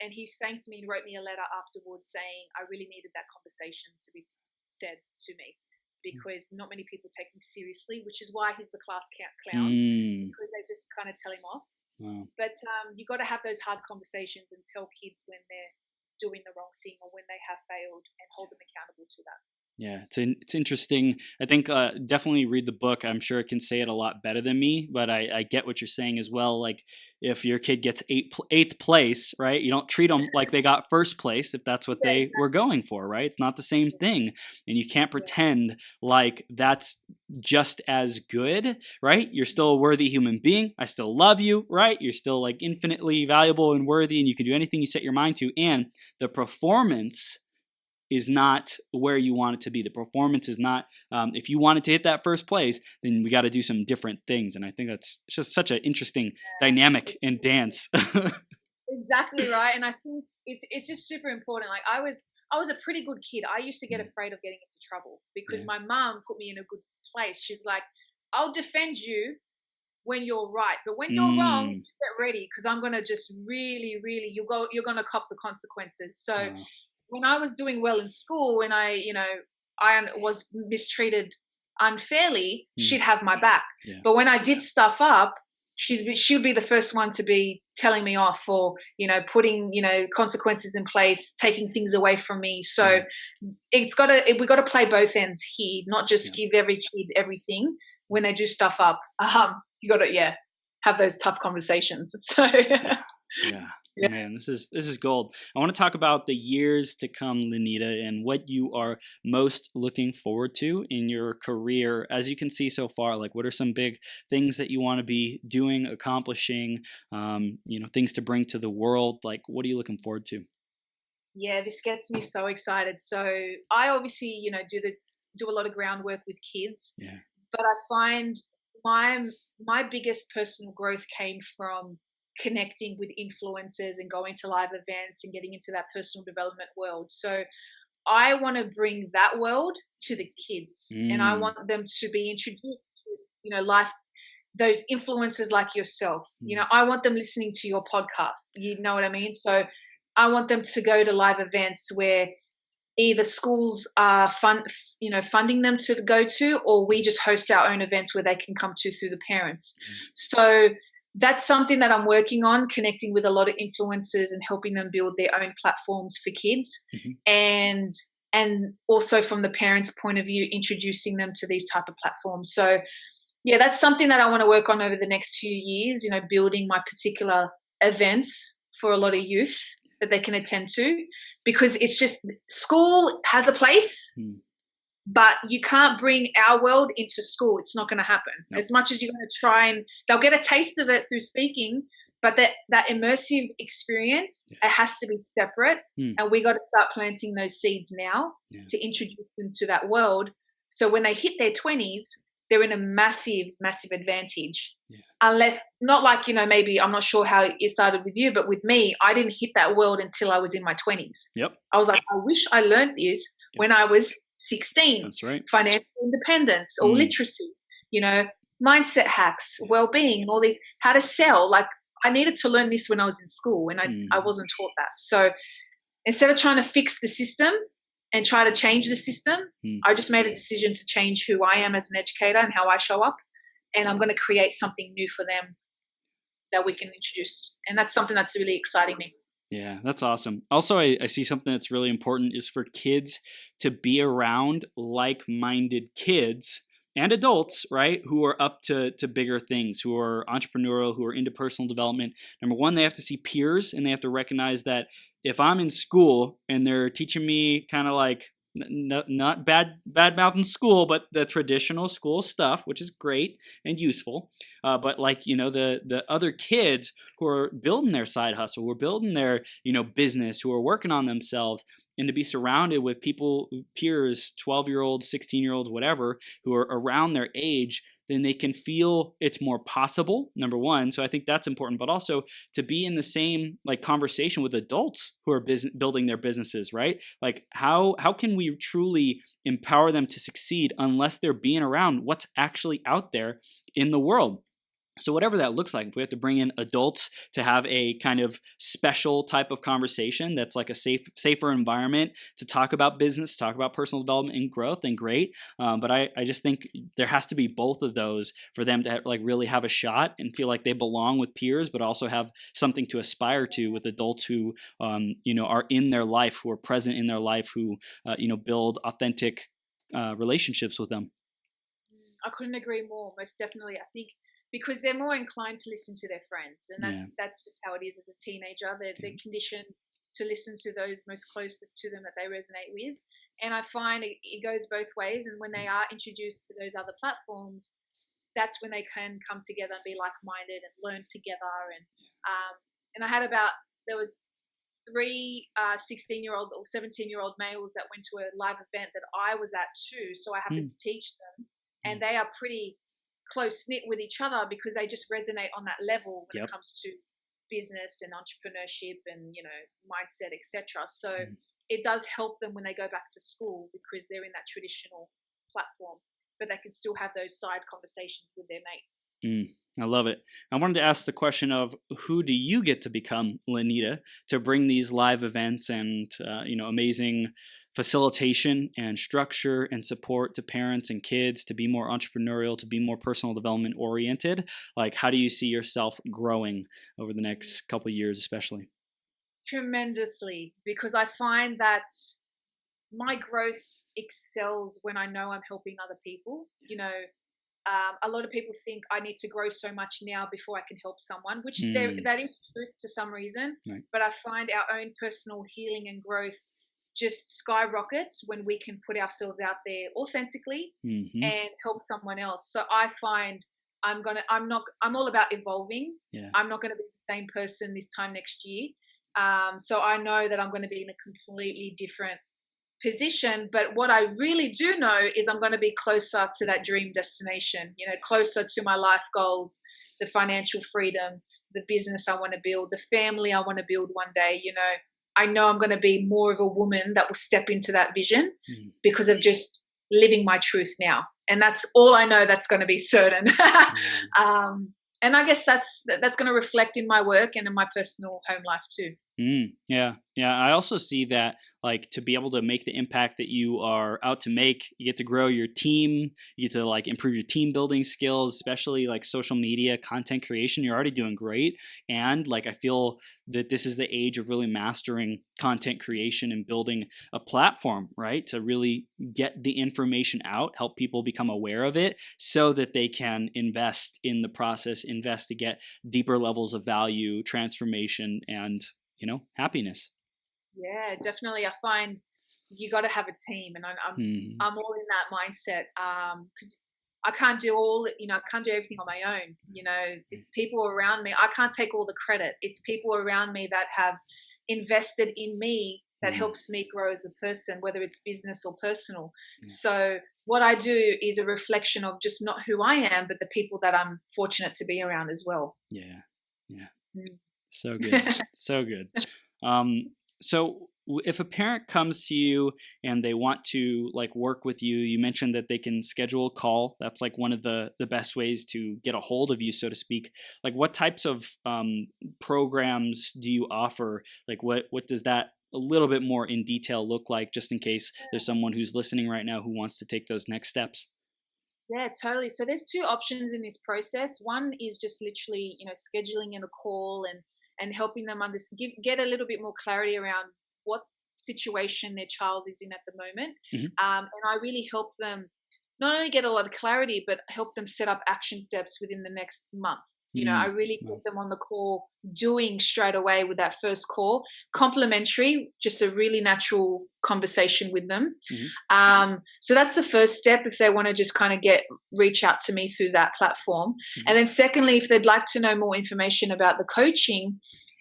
And he thanked me and wrote me a letter afterwards saying, I really needed that conversation to be said to me, because not many people take me seriously, which is why he's the class clown, because they just kind of tell him off. Wow. But you got to have those hard conversations and tell kids when they're doing the wrong thing or when they have failed, and hold them accountable to that. Yeah, it's interesting. I think definitely read the book. I'm sure it can say it a lot better than me, but I get what you're saying as well. Like, if your kid gets eighth place, right? You don't treat them like they got first place if that's what they were going for, right? It's not the same thing. And you can't pretend like that's just as good, right? You're still a worthy human being. I still love you, right? You're still like infinitely valuable and worthy, and you can do anything you set your mind to. And the performance is not where you want it to be. The performance is not, if you wanted to hit that first place, then we got to do some different things. And I think that's just such an interesting dynamic and dance. Exactly right. And I think it's just super important. Like, I was a pretty good kid. I used to get afraid of getting into trouble because my mom put me in a good place. She's like, I'll defend you when you're right, but when you're wrong, get ready, because I'm going to just really, really, you're going to cop the consequences. So when I was doing well in school and I was mistreated unfairly, she'd have my back. But when I did stuff up, she'd be the first one to be telling me off, or, putting, consequences in place, taking things away from me. So we got to play both ends here, not just give every kid everything when they do stuff up. You got to, have those tough conversations. So Man, this is gold. I want to talk about the years to come, Lenita, and what you are most looking forward to in your career. As you can see so far, like, what are some big things that you want to be doing, accomplishing, things to bring to the world? Like, what are you looking forward to? Yeah, this gets me so excited. So I obviously, do a lot of groundwork with kids. Yeah. But I find my biggest personal growth came from connecting with influencers and going to live events and getting into that personal development world. So I want to bring that world to the kids, and I want them to be introduced to, life those influencers like yourself. You know, I want them listening to your podcast. You know what I mean? So I want them to go to live events where either schools are funding them to go to, or we just host our own events where they can come to through the parents. So that's something that I'm working on, connecting with a lot of influencers and helping them build their own platforms for kids. And also from the parents' point of view, introducing them to these type of platforms. So yeah, that's something that I want to work on over the next few years, you know, building my particular events for a lot of youth that they can attend to, because it's just, school has a place, but you can't bring our world into school. It's not going to happen. Nope. As much as you're going to try, and they'll get a taste of it through speaking, but that immersive experience, it has to be separate. And we got to start planting those seeds now to introduce them to that world. So when they hit their 20s, they're in a massive, massive advantage. Unless, not like, you know, maybe, I'm not sure how it started with you, but with me, I didn't hit that world until I was in my 20s. I was like, I wish I learned this when I was 16. That's right. Financial independence or literacy, you know, mindset hacks, well-being, and all these, how to sell. Like, I needed to learn this when I was in school, and I wasn't taught that. So instead of trying to fix the system and try to change the system, I just made a decision to change who I am as an educator and how I show up. And I'm going to create something new for them that we can introduce. And that's something that's really exciting me. Yeah, that's awesome. Also, I see something that's really important is for kids to be around like-minded kids and adults, right, who are up to bigger things, who are entrepreneurial, who are into personal development. Number one, they have to see peers, and they have to recognize that if I'm in school and they're teaching me kind of like not bad mouth in school, but the traditional school stuff, which is great and useful. But like, you know, the other kids who are building their side hustle, who are building their, you know, business, who are working on themselves, and to be surrounded with people, peers, 12-year-olds, 16-year-olds, whatever, who are around their age, then they can feel it's more possible, number one. So I think that's important, but also to be in the same like conversation with adults who are building their businesses, right? Like how can we truly empower them to succeed unless they're being around what's actually out there in the world? So whatever that looks like, if we have to bring in adults to have a kind of special type of conversation that's like a safer environment to talk about business, talk about personal development and growth, then great. But I just think there has to be both of those for them to like really have a shot and feel like they belong with peers, but also have something to aspire to with adults who, you know, are in their life, who are present in their life, who, you know, build authentic relationships with them. I couldn't agree more. Most definitely. I think because they're more inclined to listen to their friends, and that's just how it is as a teenager. They're conditioned to listen to those most closest to them that they resonate with. And I find it goes both ways. And when they are introduced to those other platforms, that's when they can come together and be like-minded and learn together. And I had there was 3 16-year-old or 17-year-old males that went to a live event that I was at too. So I happened to teach them, and they are pretty close-knit with each other because they just resonate on that level when it comes to business and entrepreneurship and, you know, mindset, etc. So it does help them when they go back to school because they're in that traditional platform, but they can still have those side conversations with their mates. I love it. I wanted to ask the question of who do you get to become, Lenita, to bring these live events and, you know, amazing facilitation and structure and support to parents and kids to be more entrepreneurial, to be more personal development oriented? Like, how do you see yourself growing over the next couple of years, especially? Tremendously, because I find that my growth excels when I know I'm helping other people. You know, a lot of people think I need to grow so much now before I can help someone, which that is truth to some reason. Right. But I find our own personal healing and growth just skyrockets when we can put ourselves out there authentically and help someone else. So I find I'm all about evolving. I'm not going to be the same person this time next year. So I know that I'm going to be in a completely different position, but what I really do know is I'm going to be closer to that dream destination, you know, closer to my life goals, the financial freedom, the business I want to build, the family I want to build one day. You know, I know I'm going to be more of a woman that will step into that vision because of just living my truth now. And that's all I know that's going to be certain. And I guess that's going to reflect in my work and in my personal home life too. Yeah. I also see that, like, to be able to make the impact that you are out to make, you get to grow your team, you get to like improve your team building skills, especially like social media content creation. You're already doing great. And like, I feel that this is the age of really mastering content creation and building a platform, right? To really get the information out, help people become aware of it so that they can invest in the process, invest to get deeper levels of value, transformation, and happiness. Yeah, definitely. I find you got to have a team, and I'm all in that mindset because I can't do I can't do everything on my own. It's people around me. I can't take all the credit. It's people around me that have invested in me that helps me grow as a person, whether it's business or personal. So what I do is a reflection of just not who I am, but the people that I'm fortunate to be around as well. Yeah. So good. So good. So if a parent comes to you and they want to like work with you, you mentioned that they can schedule a call. That's like one of the best ways to get a hold of you, so to speak. Like, what types of programs do you offer? Like, what does that a little bit more in detail look like, just in case there's someone who's listening right now who wants to take those next steps? Yeah, totally. So there's two options in this process. One is just literally, scheduling in a call and helping them get a little bit more clarity around what situation their child is in at the moment. And I really help them not only get a lot of clarity, but help them set up action steps within the next month. I really get them on the call doing straight away with that first call, complimentary, just a really natural conversation with them. So that's the first step if they want to just kind of reach out to me through that platform. And then secondly, if they'd like to know more information about the coaching,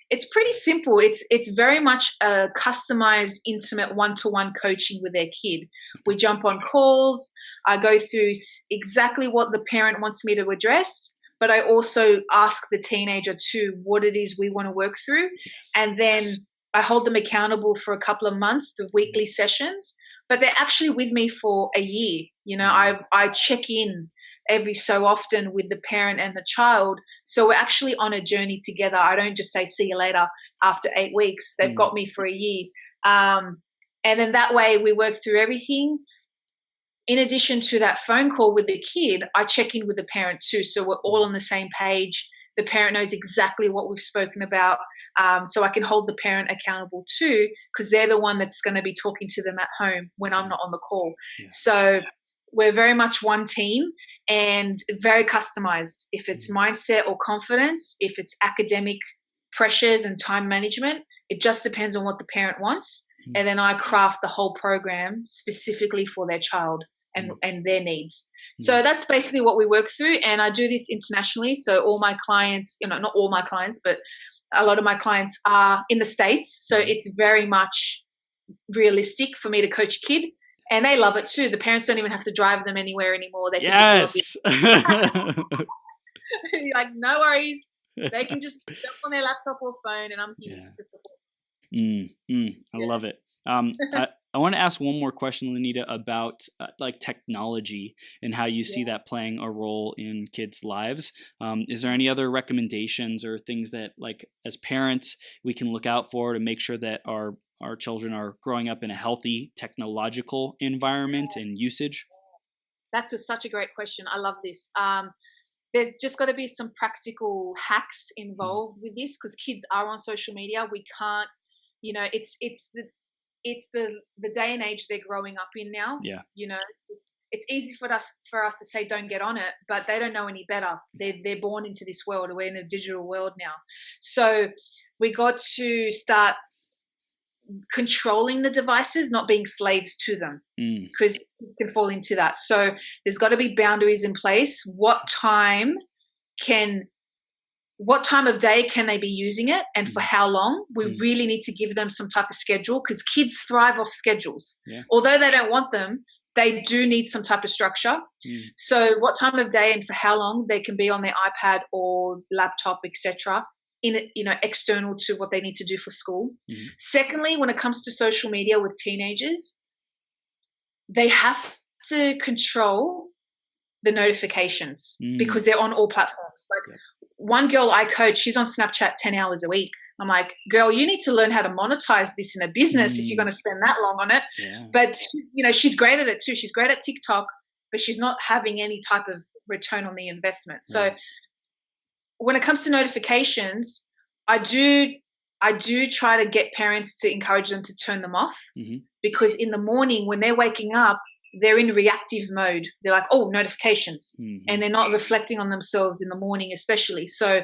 it's pretty simple. It's very much a customized, intimate one-to-one coaching with their kid. We jump on calls. I go through exactly what the parent wants me to address, but I also ask the teenager too what it is we want to work through. And then I hold them accountable for a couple of months, the weekly sessions, but they're actually with me for a year. I check in every so often with the parent and the child. So we're actually on a journey together. I don't just say, see you later after 8 weeks. They've got me for a year. And then that way we work through everything. In addition to that phone call with the kid, I check in with the parent too. So we're all on the same page. The parent knows exactly what we've spoken about. So I can hold the parent accountable too, because they're the one that's going to be talking to them at home when I'm not on the call. So we're very much one team and very customized. If it's mindset or confidence, if it's academic pressures and time management, it just depends on what the parent wants. And then I craft the whole program specifically for their child and their needs. So that's basically what we work through. And I do this internationally. So all my clients, not all my clients, but a lot of my clients are in the States. So it's very much realistic for me to coach a kid. And they love it too. The parents don't even have to drive them anywhere anymore. They can just log in. Like, no worries. They can just jump on their laptop or phone and I'm here to support. I love it. I want to ask one more question, Lenita, about like technology and how you see that playing a role in kids' lives. Is there any other recommendations or things that, like, as parents, we can look out for to make sure that our children are growing up in a healthy technological environment and usage? That's such a great question. I love this. There's just got to be some practical hacks involved with this because kids are on social media. We can't, it's the day and age they're growing up in now. It's easy for us to say don't get on it, but they don't know any better. They're born into this world. We're in a digital world now, so we got to start controlling the devices, not being slaves to them, because kids can fall into that. So there's got to be boundaries in place. What time of day can they be using it and for how long? We really need to give them some type of schedule because kids thrive off schedules. Although they don't want them, they do need some type of structure. So what time of day and for how long they can be on their iPad or laptop, etc., external to what they need to do for school. Secondly, when it comes to social media with teenagers, they have to control the notifications because they're on all platforms. Like one girl I coach, she's on Snapchat 10 hours a week. I'm like, girl, you need to learn how to monetize this in a business if you're going to spend that long on it. Yeah. But, she's great at it too. She's great at TikTok, but she's not having any type of return on the investment. So when it comes to notifications, I do try to get parents to encourage them to turn them off because in the morning when they're waking up, they're in reactive mode. They're like, oh, notifications. And they're not reflecting on themselves in the morning, especially. So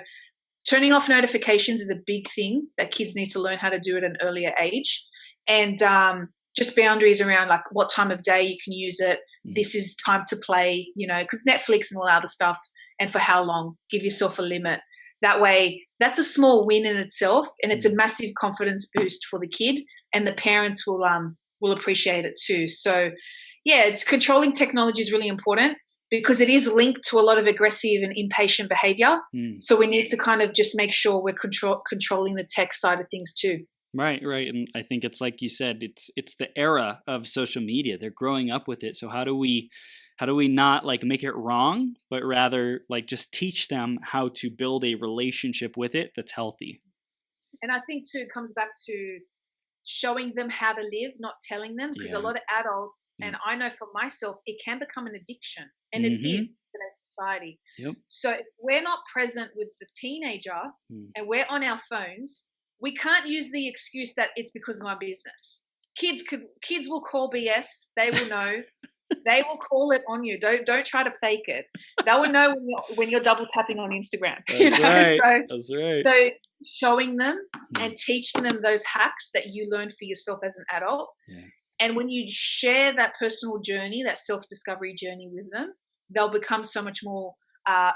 turning off notifications is a big thing that kids need to learn how to do at an earlier age. And just boundaries around like what time of day you can use it. This is time to play, because Netflix and all that other stuff. And for how long? Give yourself a limit. That way, that's a small win in itself. And it's a massive confidence boost for the kid. And the parents will appreciate it too. So, yeah, it's controlling technology is really important because it is linked to a lot of aggressive and impatient behavior. So we need to kind of just make sure we're controlling the tech side of things too. Right. And I think it's like you said, it's the era of social media. They're growing up with it. So how do we not like make it wrong, but rather like just teach them how to build a relationship with it that's healthy? And I think too, it comes back to showing them how to live, not telling them, because a lot of adults, and I know for myself, it can become an addiction, and it is in today's society. So if we're not present with the teenager and we're on our phones, we can't use the excuse that it's because of my business. Kids will call BS. They will know. They will call it on you. Don't try to fake it. They will know when you're double tapping on Instagram. That's right. That's right. So showing them and teaching them those hacks that you learned for yourself as an adult. And when you share that personal journey, that self-discovery journey with them, they'll become so much more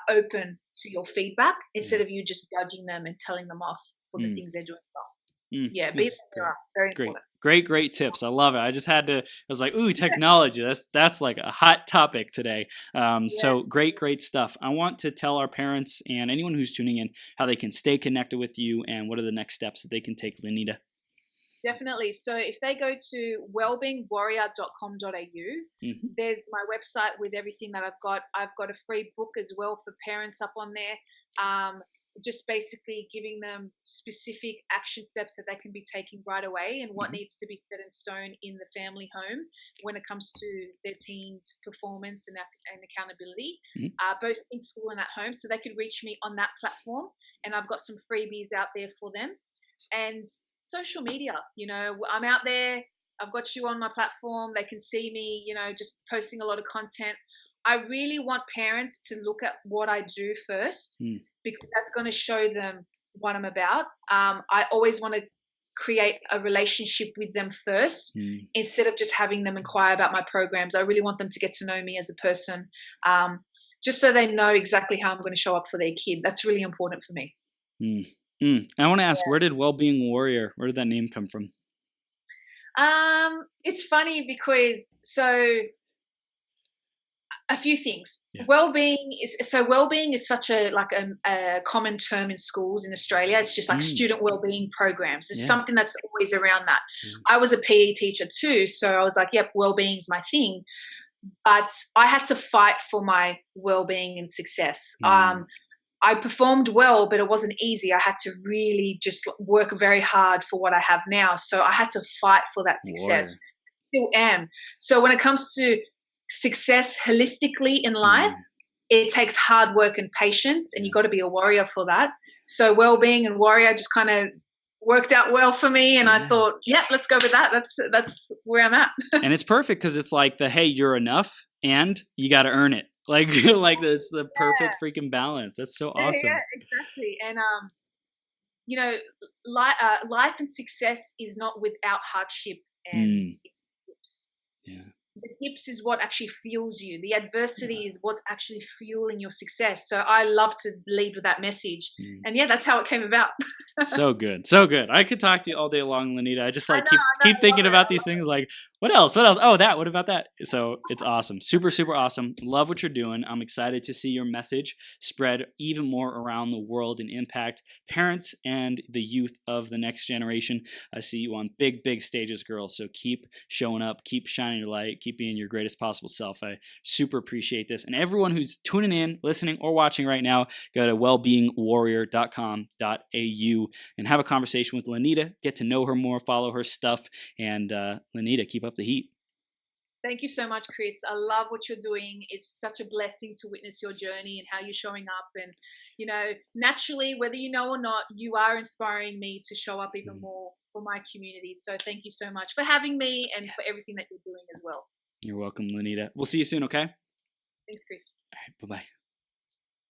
open to your feedback instead of you just judging them and telling them off for the things they're doing well. Be very important. Great tips. I love it. I was like, ooh, technology. That's like a hot topic today. So great stuff. I want to tell our parents and anyone who's tuning in how they can stay connected with you and what are the next steps that they can take, Lenita. Definitely. So if they go to wellbeingwarrior.com.au, there's my website with everything that I've got. I've got a free book as well for parents up on there. Just basically giving them specific action steps that they can be taking right away and what needs to be set in stone in the family home when it comes to their teens' performance and accountability, both in school and at home. So they can reach me on that platform, and I've got some freebies out there for them. And social media, I'm out there. I've got you on my platform. They can see me, just posting a lot of content. I really want parents to look at what I do first because that's going to show them what I'm about. I always want to create a relationship with them first instead of just having them inquire about my programs. I really want them to get to know me as a person, just so they know exactly how I'm going to show up for their kid. That's really important for me. I want to ask, where did Wellbeing Warrior, where did that name come from? It's funny because a few things. Wellbeing is such a common term in schools in Australia. It's just like student wellbeing programs. It's something that's always around that. I was a PE teacher too, so I was like, yep, wellbeing's my thing. But I had to fight for my wellbeing and success. I performed well, but it wasn't easy. I had to really just work very hard for what I have now. So I had to fight for that success. Still am. So when it comes to success holistically in life, it takes hard work and patience, and you've got to be a warrior for that. So wellbeing and warrior just kind of worked out well for me, and I thought, let's go with that. That's where I'm at. And it's perfect because it's like hey, you're enough, and you got to earn it. Like that's the perfect freaking balance. That's so awesome. Yeah, exactly. And life and success is not without hardship and dips. The dips is what actually fuels you. The adversity is what's actually fueling your success. So I love to lead with that message. And that's how it came about. So good. I could talk to you all day long, Lenita. I just keep thinking about these things like, What else? What else? Oh, that. What about that? So it's awesome. Super, super awesome. Love what you're doing. I'm excited to see your message spread even more around the world and impact parents and the youth of the next generation. I see you on big, big stages, girl. So keep showing up, keep shining your light, keep being your greatest possible self. I super appreciate this. And everyone who's tuning in, listening, or watching right now, go to wellbeingwarrior.com.au and have a conversation with Lenita. Get to know her more, follow her stuff. And Lenita, keep up the heat. Thank you so much, Chris. I love what you're doing. It's such a blessing to witness your journey and how you're showing up. And, you know, naturally, whether you know or not, you are inspiring me to show up even more for my community. So thank you so much for having me and for everything that you're doing as well. You're welcome, Lenita. We'll see you soon, okay? Thanks, Chris. All right, bye-bye.